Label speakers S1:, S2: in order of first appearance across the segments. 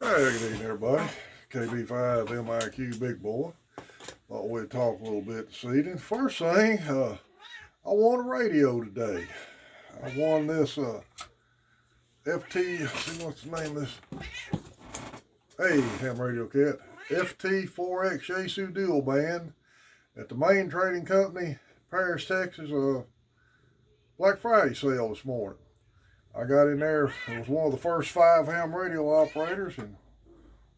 S1: Hey, good evening, everybody. KB5 MIQ Big Boy. Thought we'd talk a little bit this evening. First thing, I won a radio today. I won this FT, see what's the name of this? Hey, ham radio cat. FT8 Yaesu dual band at the main trading company, Paris, Texas, Black Friday sale this morning. I got in there, it was one of the first 5 ham radio operators, and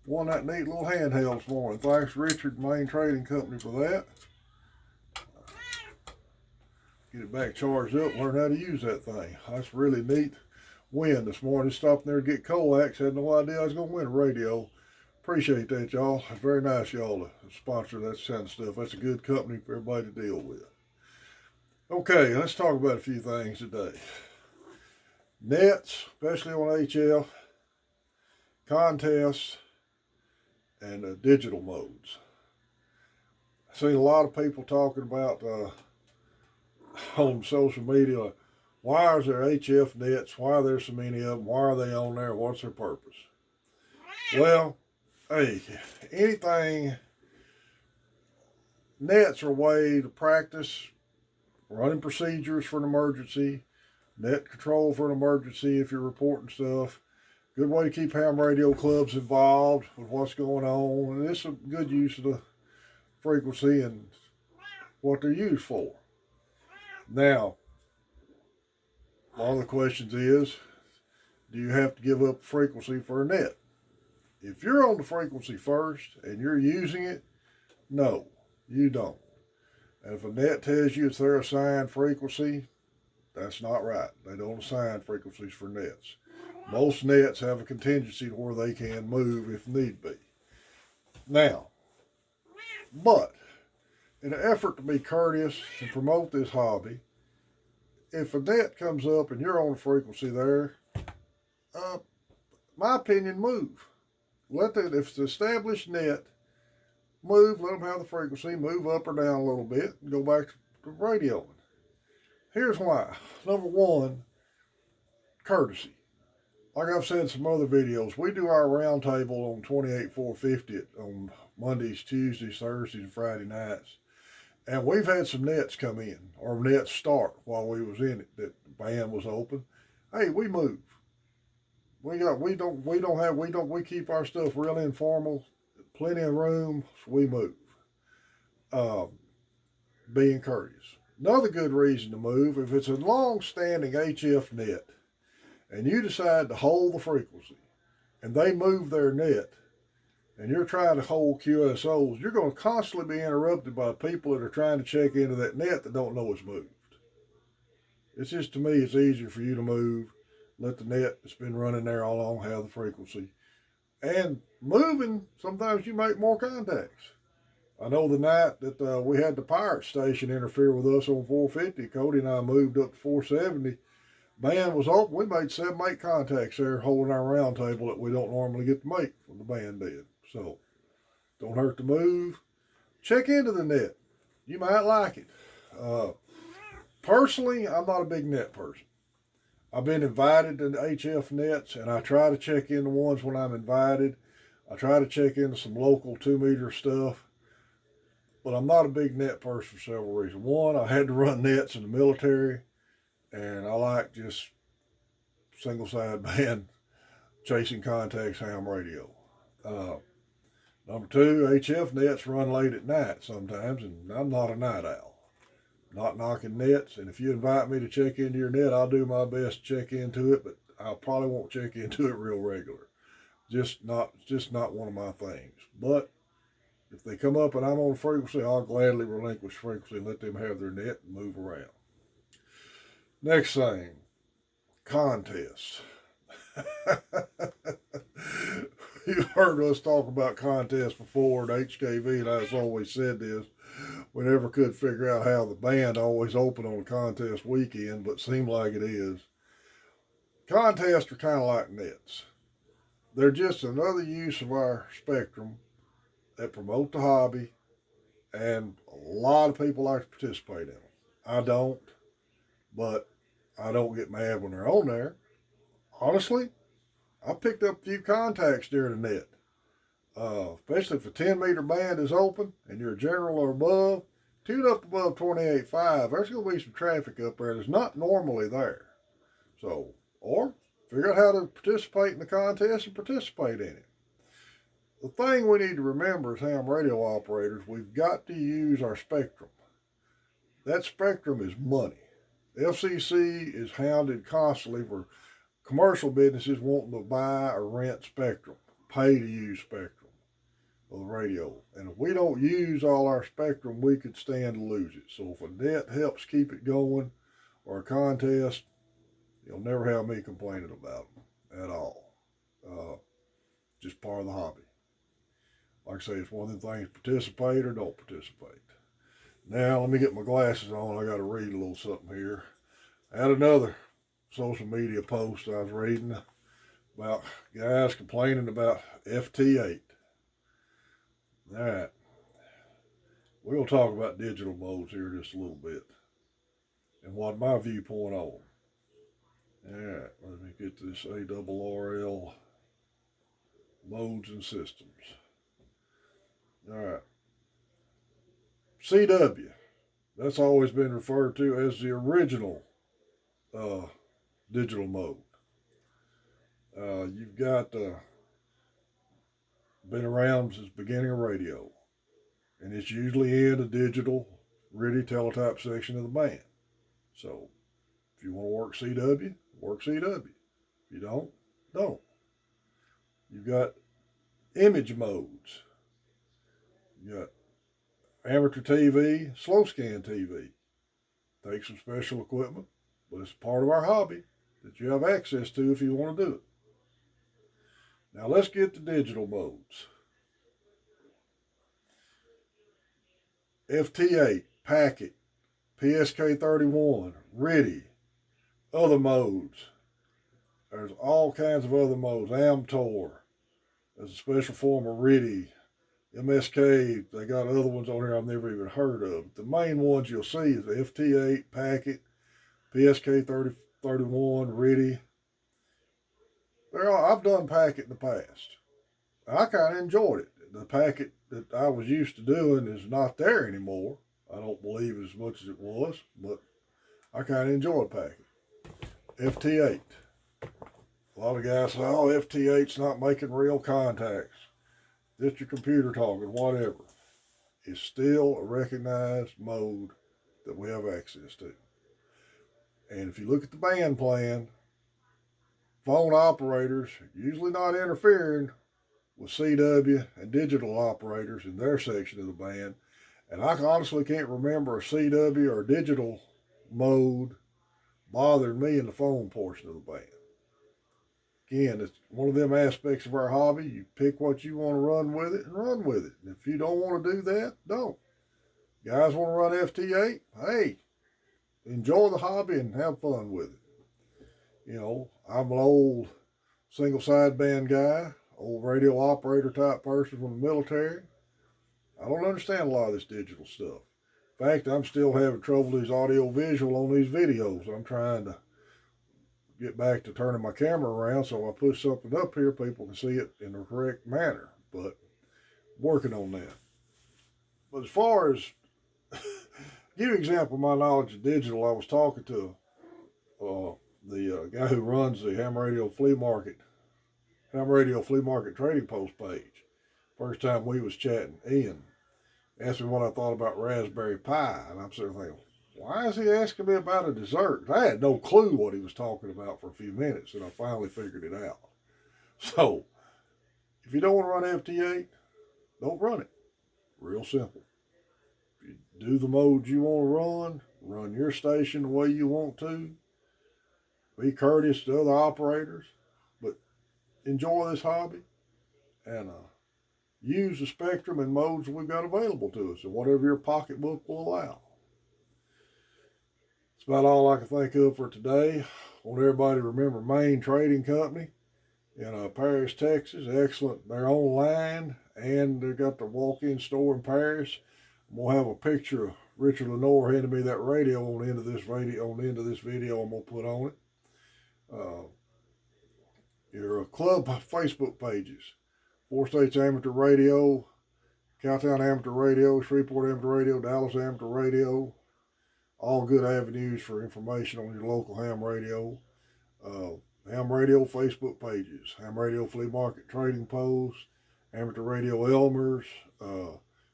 S1: won that neat little handheld this morning. Thanks, Richard, main trading company, for that. Get it back charged up, learn how to use that thing. That's really neat win this morning. Stopped there to get coax. Had no idea I was going to win a radio. Appreciate that, y'all. It's very nice, y'all, to sponsor that kind of stuff. That's a good company for everybody to deal with. Okay, let's talk about a few things today. Nets, especially on HF, contests, and digital modes. I've seen a lot of people talking about on social media, why is there HF nets? Why are there so many of them? Why are they on there? What's their purpose? Well, hey, anything, nets are a way to practice running procedures for an emergency, net control for an emergency if you're reporting stuff. Good way to keep ham radio clubs involved with what's going on. And it's a good use of the frequency and what they're used for. Now, one of the questions is, do you have to give up frequency for a net? If you're on the frequency first and you're using it, no, you don't. And if a net tells you it's their assigned frequency, that's not right. They don't assign frequencies for nets. Most nets have a contingency to where they can move if need be. Now, but in an effort to be courteous and promote this hobby, if a net comes up and you're on a frequency there, my opinion, move. If it's the established net, move, let them have the frequency, move up or down a little bit, and go back to radioing. Here's why. Number one, courtesy. Like I've said in some other videos, we do our roundtable on 28-450 on Mondays, Tuesdays, Thursdays, and Friday nights. And we've had some nets come in, or nets start while we was in it, that the band was open. Hey, we move. We keep our stuff real informal, plenty of room, so we move. Being courteous. Another good reason to move, if it's a long-standing HF net, and you decide to hold the frequency, and they move their net, and you're trying to hold QSOs, you're going to constantly be interrupted by people that are trying to check into that net that don't know it's moved. It's just, to me, it's easier for you to move, let the net that's been running there all along have the frequency. And moving, sometimes you make more contacts. I know the night that we had the pirate station interfere with us on 450, Cody and I moved up to 470. Band was open. We made 7, 8 contacts there holding our round table that we don't normally get to make when the band did. So, don't hurt to move. Check into the net. You might like it. Personally, I'm not a big net person. I've been invited to the HF nets, and I try to check in the ones when I'm invited. I try to check into some local 2-meter stuff. But I'm not a big net person for several reasons. One, I had to run nets in the military, and I like just single side band chasing contacts ham radio. Number two, HF nets run late at night sometimes, and I'm not a night owl. Not knocking nets, and if you invite me to check into your net, I'll do my best to check into it, but I probably won't check into it real regular. Just not one of my things. But if they come up and I'm on frequency, I'll gladly relinquish frequency and let them have their net and move around. Next thing, contests. You've heard us talk about contests before at HKV, and I've always said this. We never could figure out how the band always open on a contest weekend, but seemed like it is. Contests are kind of like nets. They're just another use of our spectrum that promote the hobby, and a lot of people like to participate in them. I don't, but I don't get mad when they're on there. Honestly, I picked up a few contacts during the net. Especially if a 10-meter band is open and you're a general or above, tune up above 28.5. There's going to be some traffic up there that's not normally there. So, or figure out how to participate in the contest and participate in it. The thing we need to remember as ham radio operators, we've got to use our spectrum. That spectrum is money. The FCC is hounded constantly for commercial businesses wanting to buy or rent spectrum, pay to use spectrum of the radio. And if we don't use all our spectrum, we could stand to lose it. So if a net helps keep it going or a contest, you'll never have me complaining about them at all. Just part of the hobby. Like I say, it's one of them things, participate or don't participate. Now, let me get my glasses on. I got to read a little something here. I had another social media post I was reading about guys complaining about FT8. All right. We're going to talk about digital modes here just a little bit and what my viewpoint on. All right, let me get this ARRL modes and systems. All right. CW, that's always been referred to as the original digital mode. You've got been around since the beginning of radio, and it's usually in a digital, ready teletype section of the band. So if you want to work CW, work CW. If you don't. You've got image modes. You got amateur TV, slow scan TV. Take some special equipment, but it's part of our hobby that you have access to if you want to do it. Now let's get to digital modes. FT8, packet, PSK31, RIDI, other modes. There's all kinds of other modes. AmTOR, there's a special form of RIDI. MSK, they got other ones on here I've never even heard of. The main ones you'll see is the FT8, packet, PSK31, RIDI. I've done packet in the past. I kind of enjoyed it. The packet that I was used to doing is not there anymore. I don't believe as much as it was, but I kind of enjoyed packet. FT8. A lot of guys say, oh, FT8's not making real contacts. Just your computer talking, whatever. It's still a recognized mode that we have access to. And if you look at the band plan, phone operators usually not interfering with CW and digital operators in their section of the band. And I honestly can't remember a CW or digital mode bothering me in the phone portion of the band. Again, it's one of them aspects of our hobby. You pick what you want to run with it and run with it. And if you don't want to do that, don't. Guys want to run FT8? Hey, enjoy the hobby and have fun with it. You know, I'm an old single sideband guy, old radio operator type person from the military. I don't understand a lot of this digital stuff. In fact, I'm still having trouble with these audio visual on these videos. I'm trying to get back to turning my camera around so I put something up here, people can see it in the correct manner. But working on that. But as far as give you an example of my knowledge of digital, I was talking to the guy who runs the ham radio flea market trading post page. First time we was chatting, Ian asked me what I thought about Raspberry Pi, and I'm sitting there thinking, why is he asking me about a dessert? I had no clue what he was talking about for a few minutes, and I finally figured it out. So, if you don't want to run FT8, don't run it. Real simple. If you do the modes you want to run your station the way you want to. Be courteous to other operators, but enjoy this hobby and use the spectrum and modes we've got available to us and whatever your pocketbook will allow. That's about all I can think of for today. I want everybody to remember Main Trading Company in Paris, Texas. Excellent. They're online and they've got the walk-in store in Paris. We'll have a picture of Richard Lenore handing me that radio on the end of this video. I'm gonna put on it. your club Facebook pages. 4 States Amateur Radio, Cowtown Amateur Radio, Shreveport Amateur Radio, Dallas Amateur Radio. All good avenues for information on your local ham radio. Ham Radio Facebook pages, Ham Radio Flea Market Trading Post, Amateur Radio Elmer's,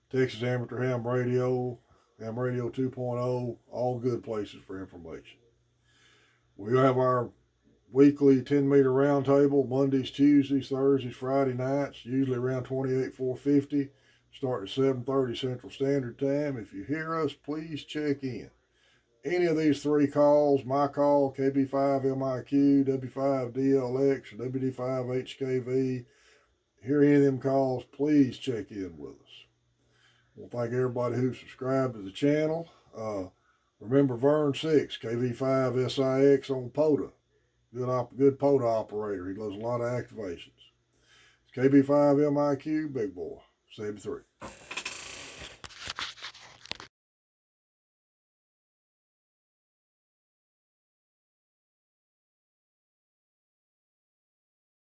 S1: Texas Amateur Ham Radio, Ham Radio 2.0, all good places for information. We have our weekly 10-meter roundtable, Mondays, Tuesdays, Thursdays, Friday nights, usually around 28,450, starting at 7:30 Central Standard Time. If you hear us, please check in. Any of these 3 calls, my call, KB5MIQ, W5DLX, or WD5HKV, hear any of them calls, please check in with us. Well, thank everybody who subscribed to the channel. Remember Vern 6, KV5SIX on POTA. Good POTA operator. He does a lot of activations. It's KB5MIQ, big boy, 73.